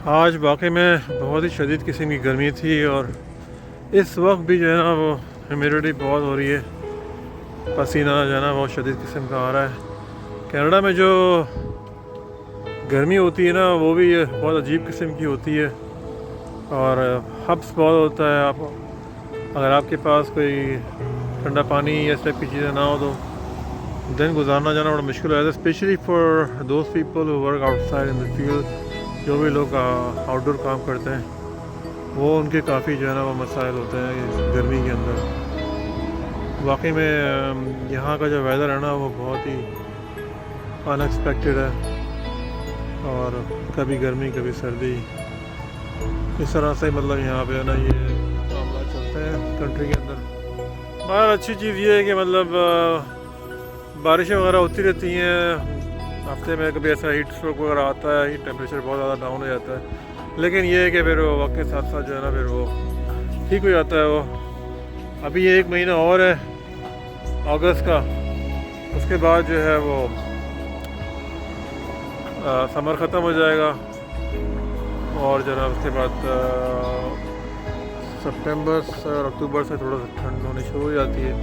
आज वाकई में बहुत ही शदीद किस्म की गर्मी थी और इस वक्त भी जो है ना वो ह्यूमिडिटी बहुत हो रही है। पसीना जो है ना बहुत शदीद किस्म का आ रहा है। कनाडा में जो गर्मी होती है ना वो भी बहुत अजीब किस्म की होती है और हब्स बहुत होता है। आप अगर आपके पास कोई ठंडा पानी या इस टाइप की चीज़ें ना हो तो दिन गुजारना जाना बड़ा मुश्किल हो जाता है, specially for those people who work outside in the field. जो भी लोग आउटडोर काम करते हैं वो उनके काफ़ी जो है ना वो मसाइल होते हैं इस गर्मी के अंदर। वाकई में यहाँ का जो वेदर है ना वो बहुत ही अनएक्सपेक्टेड है और कभी गर्मी कभी सर्दी, इस तरह से मतलब यहाँ पे है ना ये मामला चलते हैं कंट्री के अंदर। और अच्छी चीज़ ये है कि मतलब बारिशें वगैरह होती रहती हैं हफ्ते में, कभी ऐसा हीट स्ट्रोक वगैरह आता है, हीट टेम्परेचर बहुत ज़्यादा डाउन हो जाता है। लेकिन ये है कि फिर वो वक्त के साथ साथ जो है ना फिर वो ठीक हो जाता है। वो अभी ये 1 महीना और है अगस्त का, उसके बाद जो है वो समर ख़त्म हो जाएगा और जो है उसके बाद सितंबर और अक्टूबर से थोड़ा सा ठंड होनी शुरू हो जाती है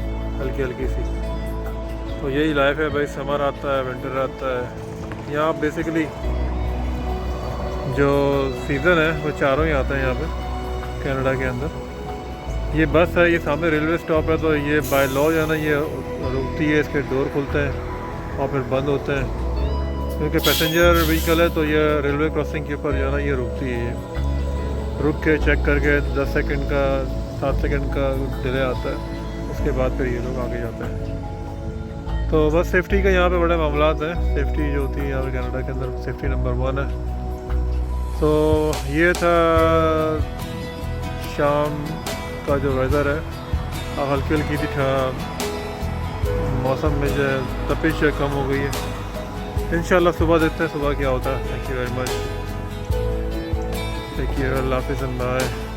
हल्की हल्की सी। तो यही लाइफ है भाई, समर आता है विंटर आता है। यहाँ बेसिकली जो सीज़न है वो चारों ही आता है यहाँ पे कनाडा के अंदर। ये बस है, ये सामने रेलवे स्टॉप है, तो ये बाय लॉ जो है ना ये रुकती है, इसके डोर खुलते हैं और फिर बंद होते हैं क्योंकि पैसेंजर व्हीकल है। तो ये रेलवे क्रॉसिंग के ऊपर जो है ना ये रुकती है, रुक के चेक करके 10 सेकंड का 7 सेकंड का डिले आता है, उसके बाद फिर ये लोग आगे जाते हैं। तो बस सेफ़्टी का यहाँ पे बड़े मामलात हैं। सेफ़्टी जो होती है यहाँ पे कनाडा के अंदर सेफ़्टी नंबर 1 है। तो ये था शाम का जो वेदर है, अब हल्की हल्की सी मौसम में जो तपिश कम हो गई है। इंशाल्लाह सुबह देखते हैं सुबह क्या होता है। Thank you very much, take care, अल्लाह हाफ़िज़, बाय।